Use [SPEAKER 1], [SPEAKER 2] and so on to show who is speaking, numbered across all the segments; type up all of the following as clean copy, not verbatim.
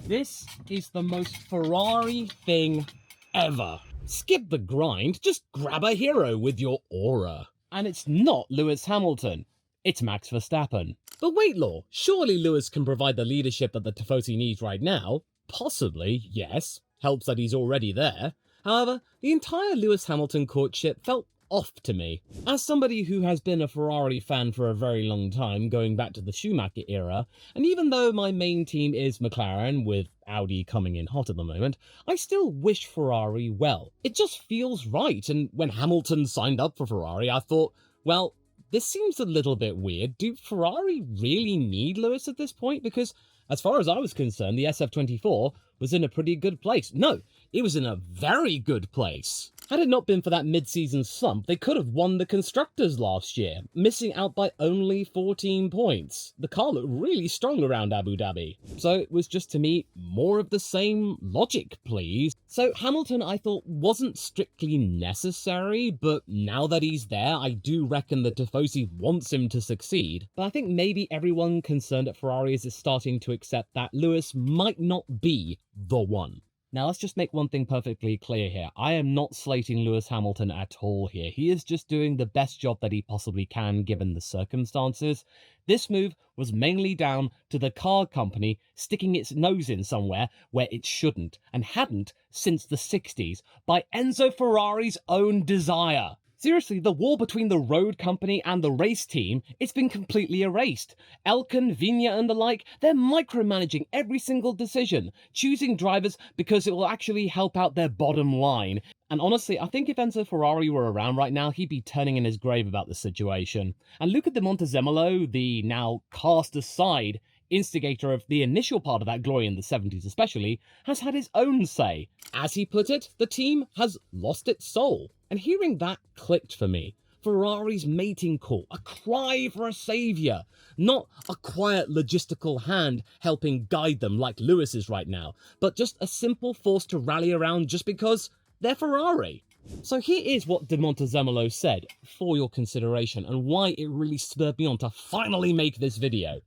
[SPEAKER 1] This is the most Ferrari thing ever. Skip the grind, just grab a hero with your aura. And it's not Lewis Hamilton, it's Max Verstappen. But wait, Law, surely Lewis can provide the leadership that the Tifosi needs right now? Possibly, yes. Helps that he's already there. However, the entire Lewis Hamilton courtship felt off to me. As somebody who has been a Ferrari fan for a very long time, going back to the Schumacher era, and even though my main team is McLaren, with Audi coming in hot at the moment, I still wish Ferrari well. It just feels right, and when Hamilton signed up for Ferrari, I thought, well, this seems a little bit weird. Do Ferrari really need Lewis at this point? Because as far as I was concerned, the SF24 was in a pretty good place. No, it was in a very good place. Had it not been for that mid-season slump, they could have won the Constructors last year, missing out by only 14 points. The car looked really strong around Abu Dhabi. So it was just, to me, more of the same logic, please. So Hamilton, I thought, wasn't strictly necessary, but now that he's there, I do reckon that Tifosi wants him to succeed. But I think maybe everyone concerned at Ferrari is starting to accept that Lewis might not be the one. Now, let's just make one thing perfectly clear here. I am not slating Lewis Hamilton at all here. He is just doing the best job that he possibly can given the circumstances. This move was mainly down to the car company sticking its nose in somewhere where it shouldn't, and hadn't since the 60s, by Enzo Ferrari's own desire. Seriously, the war between the road company and the race team, it's been completely erased. Elkan, Vigna and the like, they're micromanaging every single decision, choosing drivers because it will actually help out their bottom line. And honestly, I think if Enzo Ferrari were around right now, he'd be turning in his grave about the situation. And Luca di Montezemolo, the now cast aside instigator of the initial part of that glory in the 70s especially, has had his own say. As he put it, the team has lost its soul. And hearing that clicked for me. Ferrari's mating call, a cry for a saviour, not a quiet logistical hand helping guide them like Lewis is right now, but just a simple force to rally around just because they're Ferrari. So here is what Di Montezemolo said for your consideration and why it really spurred me on to finally make this video.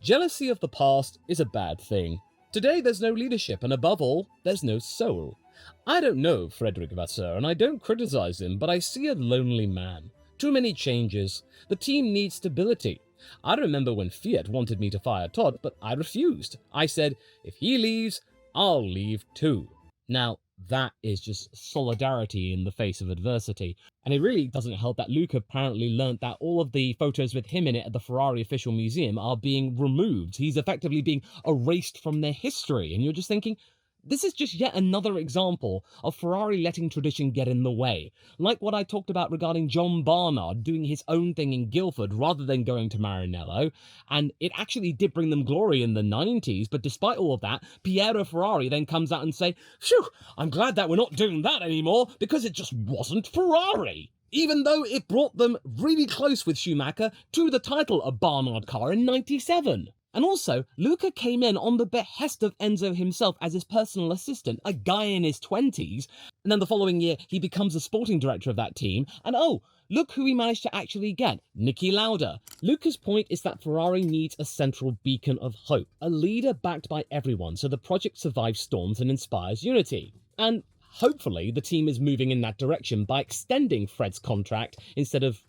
[SPEAKER 1] Jealousy of the past is a bad thing. Today there's no leadership, and above all, there's no soul. I don't know Fred Vasseur, and I don't criticize him, but I see a lonely man. Too many changes. The team needs stability. I remember when Fiat wanted me to fire Todd, but I refused. I said, if he leaves, I'll leave too. Now, that is just solidarity in the face of adversity. And it really doesn't help that Luca apparently learnt that all of the photos with him in it at the Ferrari official museum are being removed. He's effectively being erased from their history. And you're just thinking, this is just yet another example of Ferrari letting tradition get in the way. Like what I talked about regarding John Barnard doing his own thing in Guildford rather than going to Maranello. And it actually did bring them glory in the 90s, but despite all of that, Piero Ferrari then comes out and say, phew, I'm glad that we're not doing that anymore because it just wasn't Ferrari. Even though it brought them really close with Schumacher to the title of Barnard car in 97. And also, Luca came in on the behest of Enzo himself as his personal assistant, a guy in his 20s, and then the following year he becomes the sporting director of that team, and oh, look who he managed to actually get, Niki Lauda. Luca's point is that Ferrari needs a central beacon of hope, a leader backed by everyone so the project survives storms and inspires unity. And hopefully the team is moving in that direction by extending Fred's contract instead of,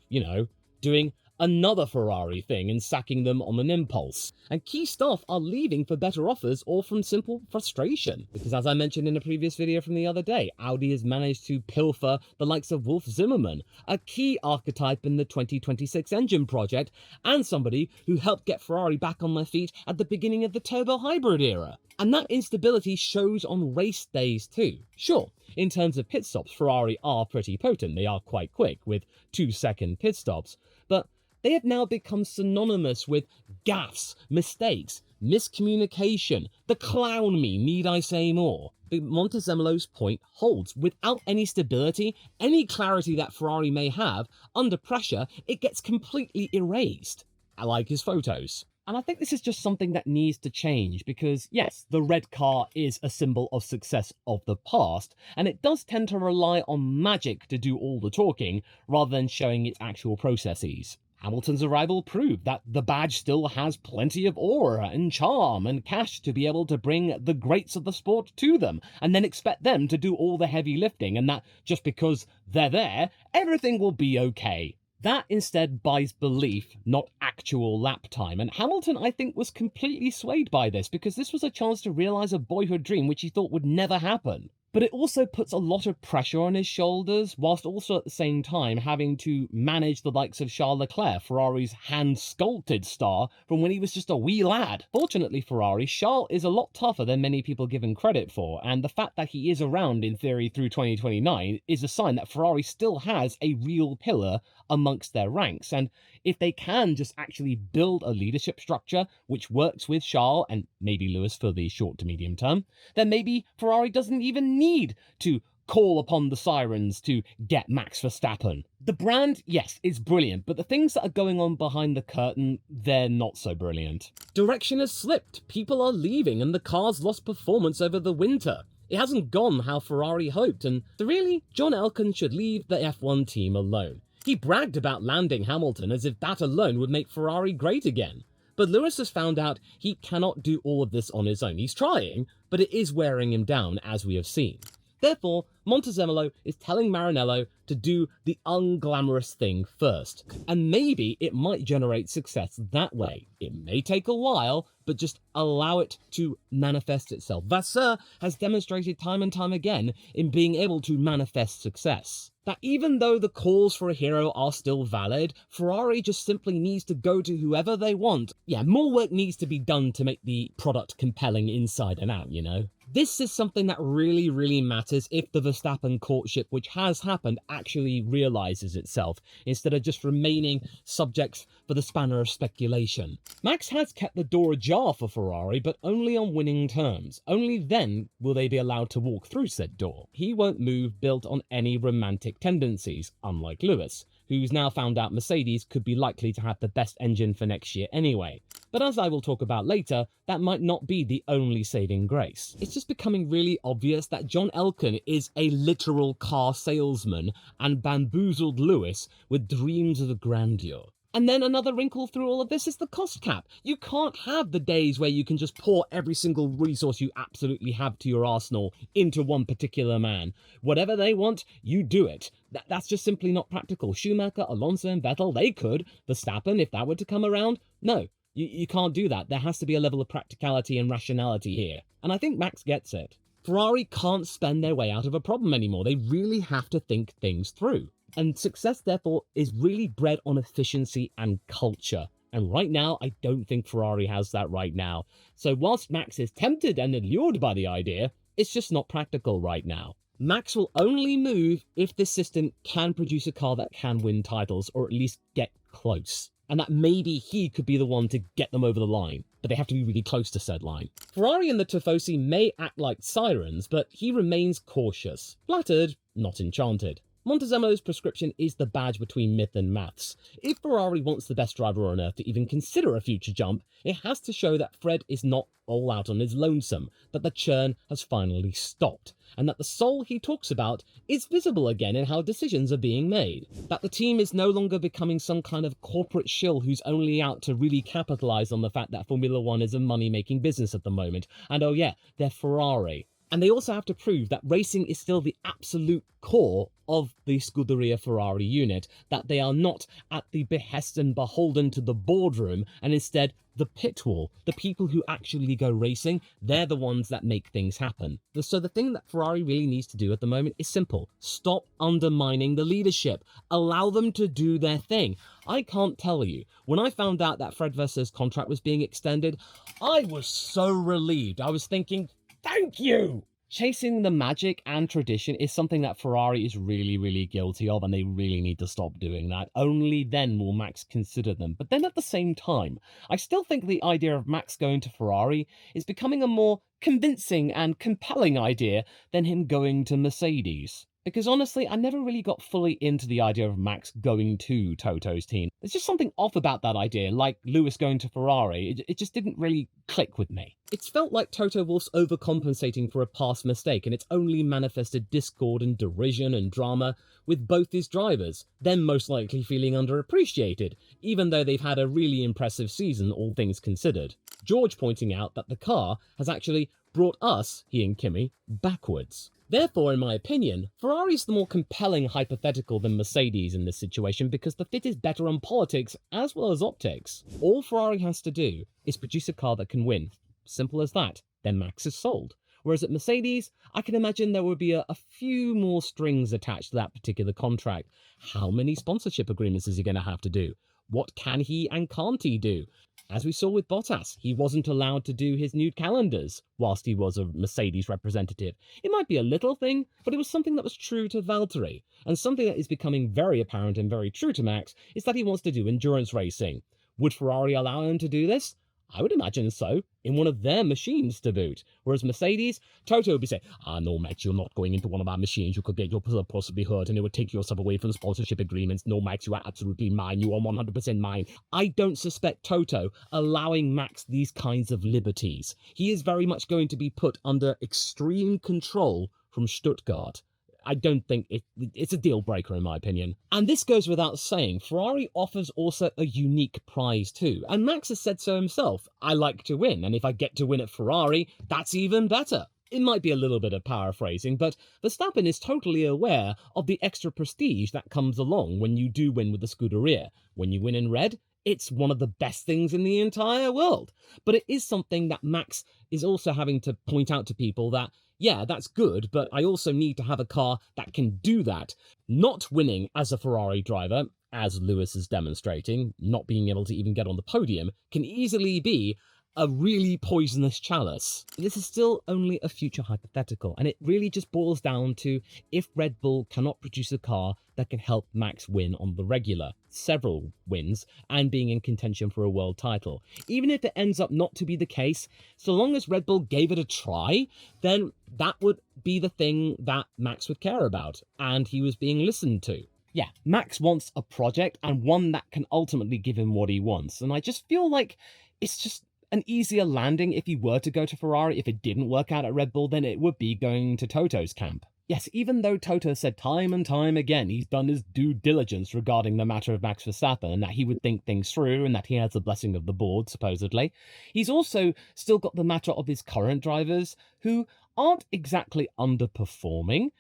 [SPEAKER 1] doing another Ferrari thing and sacking them on an impulse. And key staff are leaving for better offers or from simple frustration. Because as I mentioned in a previous video from the other day, Audi has managed to pilfer the likes of Wolf Zimmermann, a key archetype in the 2026 engine project, and somebody who helped get Ferrari back on their feet at the beginning of the turbo hybrid era. And that instability shows on race days too. Sure, in terms of pit stops, Ferrari are pretty potent. They are quite quick, with 2-second pit stops. But they have now become synonymous with gaffes, mistakes, miscommunication, the clown me, need I say more? But Montezemolo's point holds. Without any stability, any clarity that Ferrari may have, under pressure, it gets completely erased. I like his photos. And I think this is just something that needs to change because, yes, the red car is a symbol of success of the past, and it does tend to rely on magic to do all the talking rather than showing its actual processes. Hamilton's arrival proved that the badge still has plenty of aura and charm and cash to be able to bring the greats of the sport to them, and then expect them to do all the heavy lifting, and that just because they're there, everything will be okay. That instead buys belief, not actual lap time, and Hamilton, I think, was completely swayed by this, because this was a chance to realise a boyhood dream which he thought would never happen. But it also puts a lot of pressure on his shoulders, whilst also at the same time having to manage the likes of Charles Leclerc, Ferrari's hand-sculpted star from when he was just a wee lad. Fortunately for Ferrari, Charles is a lot tougher than many people give him credit for, and the fact that he is around in theory through 2029 is a sign that Ferrari still has a real pillar amongst their ranks, and if they can just actually build a leadership structure which works with Charles and maybe Lewis for the short to medium term, then maybe Ferrari doesn't even need to call upon the sirens to get Max Verstappen. The brand, yes, is brilliant, but the things that are going on behind the curtain, they're not so brilliant. Direction has slipped, people are leaving, and the car's lost performance over the winter. It hasn't gone how Ferrari hoped, and so really, John Elkann should leave the F1 team alone. He bragged about landing Hamilton as if that alone would make Ferrari great again. But Lewis has found out he cannot do all of this on his own. He's trying, but it is wearing him down, as we have seen. Therefore, Montezemolo is telling Maranello to do the unglamorous thing first, and maybe it might generate success that way. It may take a while, but just allow it to manifest itself. Vasseur has demonstrated time and time again in being able to manifest success. That even though the calls for a hero are still valid, Ferrari just simply needs to go to whoever they want. Yeah, more work needs to be done to make the product compelling inside and out, you know? This is something that really, really matters if the Verstappen courtship, which has happened, actually realises itself, instead of just remaining subjects for the spanner of speculation. Max has kept the door ajar for Ferrari, but only on winning terms. Only then will they be allowed to walk through said door. He won't move built on any romantic tendencies, unlike Lewis, who's now found out Mercedes could be likely to have the best engine for next year anyway. But as I will talk about later, that might not be the only saving grace. It's just becoming really obvious that John Elkann is a literal car salesman and bamboozled Lewis with dreams of grandeur. And then another wrinkle through all of this is the cost cap. You can't have the days where you can just pour every single resource you absolutely have to your arsenal into one particular man. Whatever they want, you do it. That's just simply not practical. Schumacher, Alonso and Vettel, they could. Verstappen, if that were to come around, no. You can't do that. There has to be a level of practicality and rationality here. And I think Max gets it. Ferrari can't spend their way out of a problem anymore. They really have to think things through. And success, therefore, is really bred on efficiency and culture. And right now, I don't think Ferrari has that right now. So whilst Max is tempted and allured by the idea, it's just not practical right now. Max will only move if this system can produce a car that can win titles, or at least get close. And that maybe he could be the one to get them over the line, but they have to be really close to said line. Ferrari and the Tifosi may act like sirens, but he remains cautious. Flattered, not enchanted. Montezemolo's prescription is the badge between myth and maths. If Ferrari wants the best driver on earth to even consider a future jump, it has to show that Fred is not all out on his lonesome, that the churn has finally stopped, and that the soul he talks about is visible again in how decisions are being made. That the team is no longer becoming some kind of corporate shill who's only out to really capitalise on the fact that Formula One is a money-making business at the moment, and oh yeah, they're Ferrari. And they also have to prove that racing is still the absolute core of the Scuderia Ferrari unit, that they are not at the behest and beholden to the boardroom, and instead the pit wall. The people who actually go racing, they're the ones that make things happen. So the thing that Ferrari really needs to do at the moment is simple. Stop undermining the leadership. Allow them to do their thing. I can't tell you, when I found out that Fred Vasseur's contract was being extended, I was so relieved. I was thinking, thank you! Chasing the magic and tradition is something that Ferrari is really, really guilty of, and they really need to stop doing that. Only then will Max consider them. But then at the same time, I still think the idea of Max going to Ferrari is becoming a more convincing and compelling idea than him going to Mercedes. Because honestly, I never really got fully into the idea of Max going to Toto's team. There's just something off about that idea, like Lewis going to Ferrari. It just didn't really click with me. It's felt like Toto Wolff's overcompensating for a past mistake, and it's only manifested discord and derision and drama with both his drivers, them most likely feeling underappreciated, even though they've had a really impressive season, all things considered. George pointing out that the car has actually brought us, he and Kimi, backwards. Therefore, in my opinion, Ferrari's the more compelling hypothetical than Mercedes in this situation because the fit is better on politics as well as optics. All Ferrari has to do is produce a car that can win. Simple as that. Then Max is sold. Whereas at Mercedes, I can imagine there would be a few more strings attached to that particular contract. How many sponsorship agreements is he going to have to do? What can he and can't he do? As we saw with Bottas, he wasn't allowed to do his nude calendars whilst he was a Mercedes representative. It might be a little thing, but it was something that was true to Valtteri. And something that is becoming very apparent and very true to Max is that he wants to do endurance racing. Would Ferrari allow him to do this? I would imagine so, in one of their machines to boot. Whereas Mercedes, Toto would be saying, no, Max, you're not going into one of our machines. You could get yourself possibly hurt and it would take yourself away from sponsorship agreements. No, Max, you are absolutely mine. You are 100% mine. I don't suspect Toto allowing Max these kinds of liberties. He is very much going to be put under extreme control from Stuttgart. I don't think it's a deal breaker in my opinion. And this goes without saying, Ferrari offers also a unique prize too. And Max has said so himself, I like to win, and if I get to win at Ferrari, that's even better. It might be a little bit of paraphrasing, but Verstappen is totally aware of the extra prestige that comes along when you do win with the Scuderia. When you win in red, it's one of the best things in the entire world. But it is something that Max is also having to point out to people that, yeah, that's good, but I also need to have a car that can do that. Not winning as a Ferrari driver, as Lewis is demonstrating, not being able to even get on the podium, can easily be a really poisonous chalice. This is still only a future hypothetical, and it really just boils down to if Red Bull cannot produce a car that can help Max win on the regular, several wins, and being in contention for a world title. Even if it ends up not to be the case, so long as Red Bull gave it a try, then that would be the thing that Max would care about, and he was being listened to. Yeah, Max wants a project, and one that can ultimately give him what he wants, and I just feel like it's just an easier landing if he were to go to Ferrari. If it didn't work out at Red Bull, then it would be going to Toto's camp. Yes, even though Toto said time and time again he's done his due diligence regarding the matter of Max Verstappen and that he would think things through and that he has the blessing of the board, supposedly, he's also still got the matter of his current drivers who aren't exactly underperforming.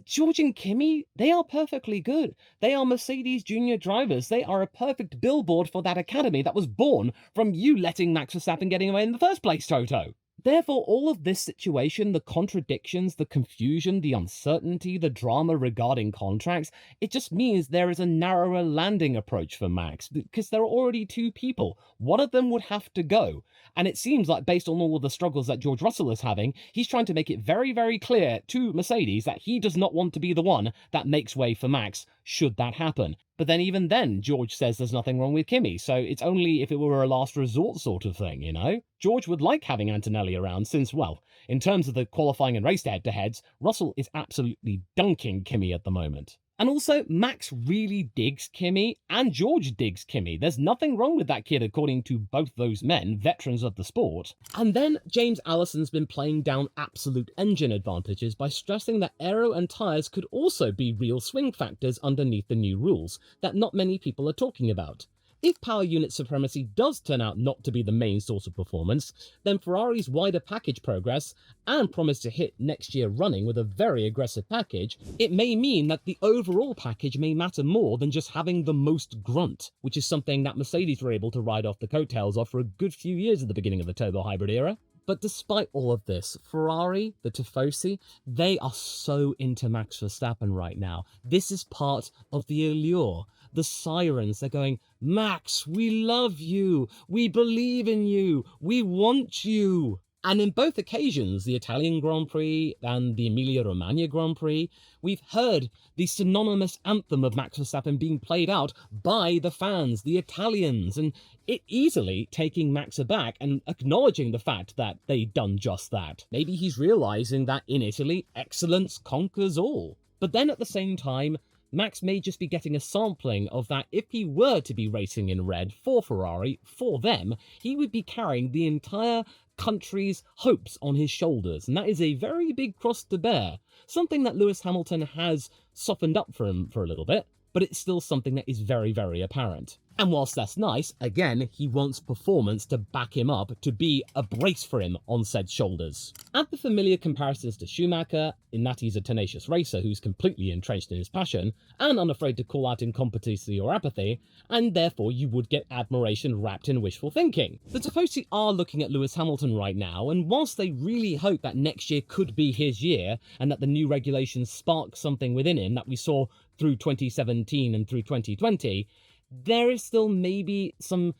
[SPEAKER 1] George and Kimi, they are perfectly good. They are Mercedes junior drivers. They are a perfect billboard for that academy that was born from you letting Max Verstappen getting away in the first place, Toto. Therefore, all of this situation, the contradictions, the confusion, the uncertainty, the drama regarding contracts, it just means there is a narrower landing approach for Max, because there are already two people. One of them would have to go. And it seems like, based on all of the struggles that George Russell is having, he's trying to make it very, very clear to Mercedes that he does not want to be the one that makes way for Max, should that happen. But then even then, George says there's nothing wrong with Kimi, so it's only if it were a last resort sort of thing, you know? George would like having Antonelli around since, well, in terms of the qualifying and race head-to-heads, Russell is absolutely dunking Kimi at the moment. And also, Max really digs Kimi, and George digs Kimi. There's nothing wrong with that kid, according to both those men, veterans of the sport. And then James Allison's been playing down absolute engine advantages by stressing that aero and tyres could also be real swing factors underneath the new rules that not many people are talking about. If power unit supremacy does turn out not to be the main source of performance, then Ferrari's wider package progress, and promise to hit next year running with a very aggressive package, it may mean that the overall package may matter more than just having the most grunt, which is something that Mercedes were able to ride off the coattails of for a good few years at the beginning of the turbo hybrid era. But despite all of this, Ferrari, the Tifosi, they are so into Max Verstappen right now. This is part of the allure. The sirens, they're going, Max, we love you, we believe in you, we want you. And in both occasions, the Italian Grand Prix and the Emilia-Romagna Grand Prix, we've heard the synonymous anthem of Max Verstappen being played out by the fans, the Italians, and it easily taking Max aback and acknowledging the fact that they'd done just that. Maybe he's realising that in Italy, excellence conquers all. But then at the same time, Max may just be getting a sampling of that. If he were to be racing in red for Ferrari, for them, he would be carrying the entire country's hopes on his shoulders, and that is a very big cross to bear. Something that Lewis Hamilton has softened up for him for a little bit, but it's still something that is very, very apparent. And whilst that's nice, again, he wants performance to back him up, to be a brace for him on said shoulders. Add the familiar comparisons to Schumacher, in that he's a tenacious racer who's completely entrenched in his passion, and unafraid to call out incompetency or apathy, and therefore you would get admiration wrapped in wishful thinking. The Tifosi are looking at Lewis Hamilton right now, and whilst they really hope that next year could be his year, and that the new regulations spark something within him that we saw through 2017 and through 2020, there is still maybe some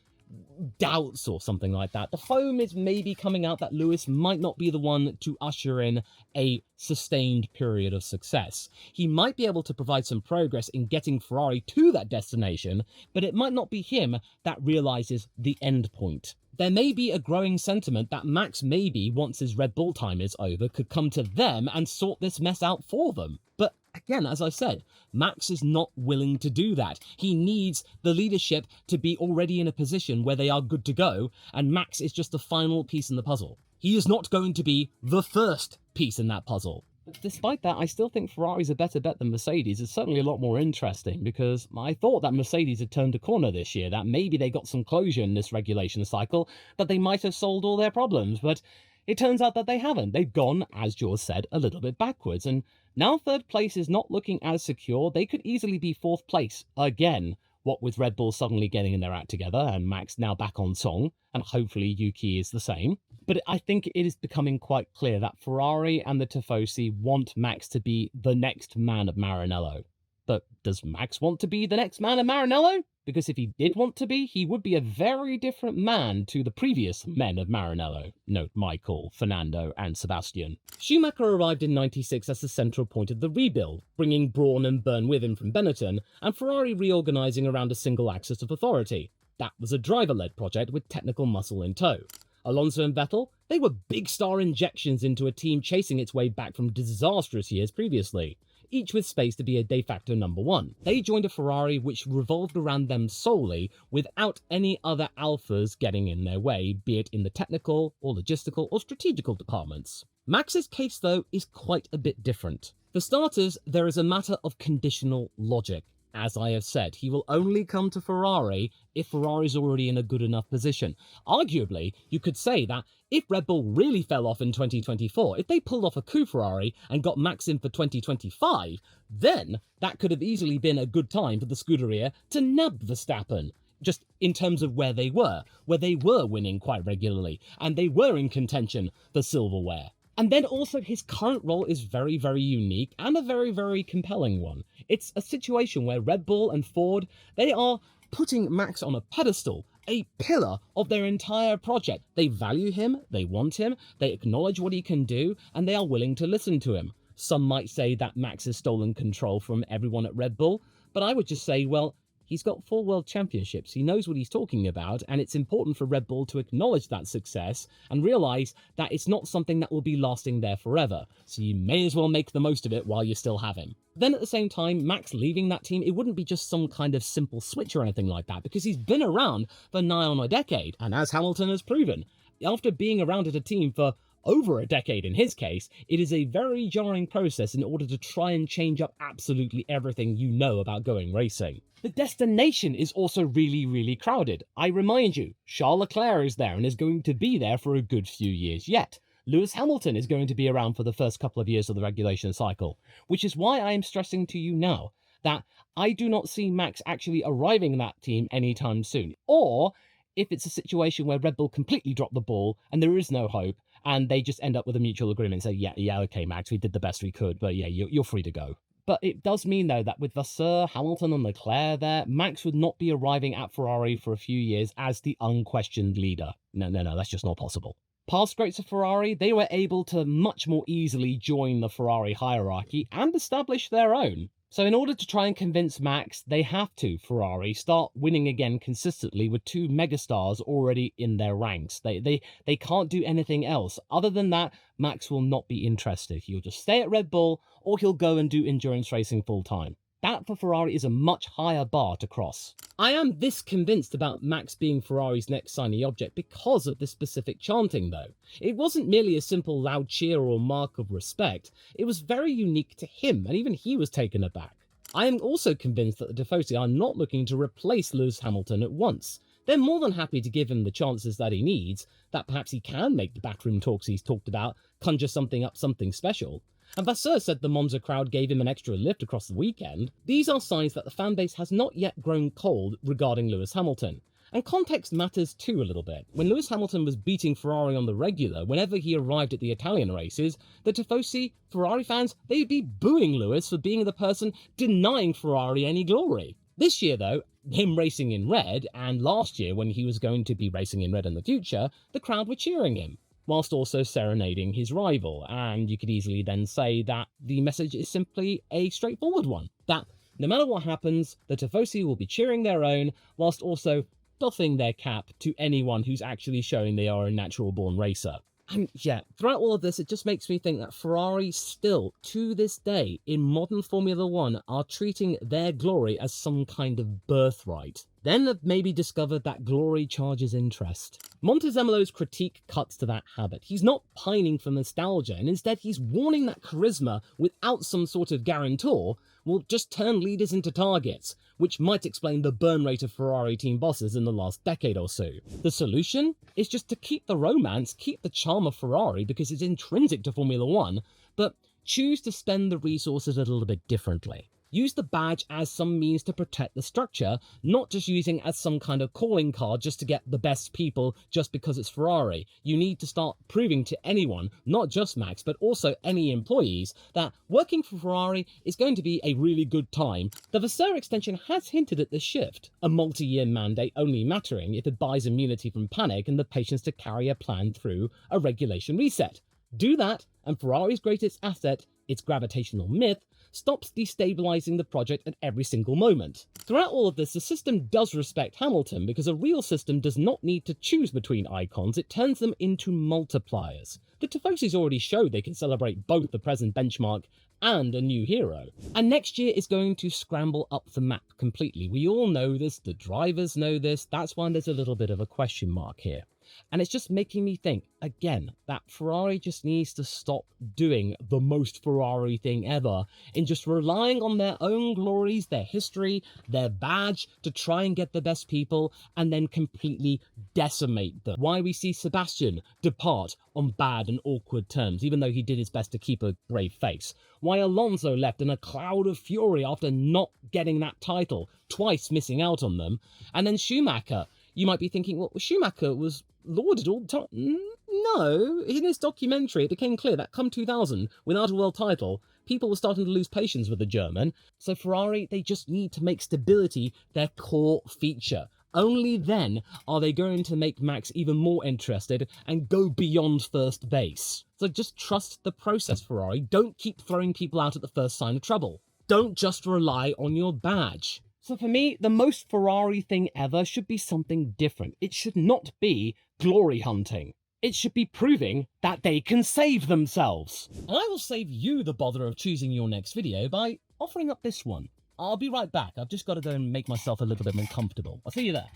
[SPEAKER 1] doubts or something like that. The foam is maybe coming out that Lewis might not be the one to usher in a sustained period of success. He might be able to provide some progress in getting Ferrari to that destination, but it might not be him that realizes the end point. There may be a growing sentiment that Max maybe, once his Red Bull time is over, could come to them and sort this mess out for them. But again, as I said, Max is not willing to do that. He needs the leadership to be already in a position where they are good to go, and Max is just the final piece in the puzzle. He is not going to be the first piece in that puzzle. But despite that, I still think Ferrari's a better bet than Mercedes. It's certainly a lot more interesting, because I thought that Mercedes had turned a corner this year, that maybe they got some closure in this regulation cycle, that they might have solved all their problems, but it turns out that they haven't. They've gone, as George said, a little bit backwards, and now third place is not looking as secure. They could easily be fourth place again, what with Red Bull suddenly getting their act together and Max now back on song, and hopefully Yuki is the same. But I think it is becoming quite clear that Ferrari and the Tifosi want Max to be the next man of Maranello. But does Max want to be the next man of Maranello? Because if he did want to be, he would be a very different man to the previous men of Maranello. Note Michael, Fernando, and Sebastian. Schumacher arrived in '96 as the central point of the rebuild, bringing Brawn and Byrne with him from Benetton, and Ferrari reorganising around a single axis of authority. That was a driver-led project with technical muscle in tow. Alonso and Vettel, they were big star injections into a team chasing its way back from disastrous years previously, each with space to be a de facto number one. They joined a Ferrari which revolved around them solely, without any other alphas getting in their way, be it in the technical or logistical or strategical departments. Max's case, though, is quite a bit different. For starters, there is a matter of conditional logic. As I have said, he will only come to Ferrari if Ferrari's already in a good enough position. Arguably, you could say that if Red Bull really fell off in 2024, if they pulled off a coup Ferrari and got Max in for 2025, then that could have easily been a good time for the Scuderia to nab Verstappen. Just in terms of where they were winning quite regularly, and they were in contention for silverware. And then also his current role is very, very unique and a very, very compelling one. It's a situation where Red Bull and Ford, they are putting Max on a pedestal, a pillar of their entire project. They value him, they want him, they acknowledge what he can do, and they are willing to listen to him. Some might say that Max has stolen control from everyone at Red Bull, but I would just say, well, he's got 4 world championships, he knows what he's talking about, and it's important for Red Bull to acknowledge that success and realise that it's not something that will be lasting there forever, so you may as well make the most of it while you still have him. Then at the same time, Max leaving that team, it wouldn't be just some kind of simple switch or anything like that, because he's been around for nigh on a decade, and as Hamilton has proven, after being around at a team for over a decade in his case, it is a very jarring process in order to try and change up absolutely everything you know about going racing. The destination is also really, really crowded. I remind you, Charles Leclerc is there and is going to be there for a good few years yet. Lewis Hamilton is going to be around for the first couple of years of the regulation cycle, which is why I am stressing to you now that I do not see Max actually arriving in that team anytime soon. Or if it's a situation where Red Bull completely drop the ball and there is no hope, and they just end up with a mutual agreement and say, yeah, okay, Max, we did the best we could, but yeah, you're free to go. But it does mean, though, that with Vasseur, Hamilton and Leclerc there, Max would not be arriving at Ferrari for a few years as the unquestioned leader. No, that's just not possible. Past greats of Ferrari, they were able to much more easily join the Ferrari hierarchy and establish their own. So in order to try and convince Max, they have to, Ferrari, start winning again consistently with two megastars already in their ranks. They can't do anything else. Other than that, Max will not be interested. He'll just stay at Red Bull, or he'll go and do endurance racing full time. That for Ferrari is a much higher bar to cross. I am this convinced about Max being Ferrari's next shiny object because of this specific chanting though. It wasn't merely a simple loud cheer or mark of respect, it was very unique to him, and even he was taken aback. I am also convinced that the Tifosi are not looking to replace Lewis Hamilton at once. They're more than happy to give him the chances that he needs, that perhaps he can make the backroom talks he's talked about conjure something up something special. And Vasseur said the Monza crowd gave him an extra lift across the weekend. These are signs that the fanbase has not yet grown cold regarding Lewis Hamilton. And context matters too a little bit. When Lewis Hamilton was beating Ferrari on the regular, whenever he arrived at the Italian races, the Tifosi, Ferrari fans, they'd be booing Lewis for being the person denying Ferrari any glory. This year though, him racing in red, and last year when he was going to be racing in red in the future, the crowd were cheering him, whilst also serenading his rival, and you could easily then say that the message is simply a straightforward one, that no matter what happens, the Tifosi will be cheering their own, whilst also doffing their cap to anyone who's actually showing they are a natural-born racer. And yeah, throughout all of this, it just makes me think that Ferrari still, to this day, in modern Formula 1, are treating their glory as some kind of birthright. Then they've maybe discovered that glory charges interest. Montezemolo's critique cuts to that habit. He's not pining for nostalgia, and instead he's warning that charisma, without some sort of guarantor, will just turn leaders into targets, which might explain the burn rate of Ferrari team bosses in the last decade or so. The solution is just to keep the romance, keep the charm of Ferrari because it's intrinsic to Formula 1, but choose to spend the resources a little bit differently. Use the badge as some means to protect the structure, not just using it as some kind of calling card just to get the best people just because it's Ferrari. You need to start proving to anyone, not just Max, but also any employees, that working for Ferrari is going to be a really good time. The Vasseur extension has hinted at this shift, a multi-year mandate only mattering if it buys immunity from panic and the patience to carry a plan through a regulation reset. Do that, and Ferrari's greatest asset, its gravitational myth, stops destabilizing the project at every single moment. Throughout all of this, the system does respect Hamilton, because a real system does not need to choose between icons, it turns them into multipliers. The Tifosi's already showed they can celebrate both the present benchmark and a new hero. And next year is going to scramble up the map completely. We all know this, the drivers know this, that's why there's a little bit of a question mark here. And it's just making me think, again, that Ferrari just needs to stop doing the most Ferrari thing ever in just relying on their own glories, their history, their badge to try and get the best people and then completely decimate them. Why we see Sebastian depart on bad and awkward terms, even though he did his best to keep a brave face. Why Alonso left in a cloud of fury after not getting that title, twice missing out on them. And then Schumacher, you might be thinking, well, Schumacher was lauded all the time. No, in his documentary it became clear that come 2000, without a world title, people were starting to lose patience with the German. So Ferrari, they just need to make stability their core feature. Only then are they going to make Max even more interested and go beyond first base. So just trust the process, Ferrari. Don't keep throwing people out at the first sign of trouble. Don't just rely on your badge. So for me, the most Ferrari thing ever should be something different. It should not be glory hunting. It should be proving that they can save themselves. And I will save you the bother of choosing your next video by offering up this one. I'll be right back. I've just got to go and make myself a little bit more comfortable. I'll see you there.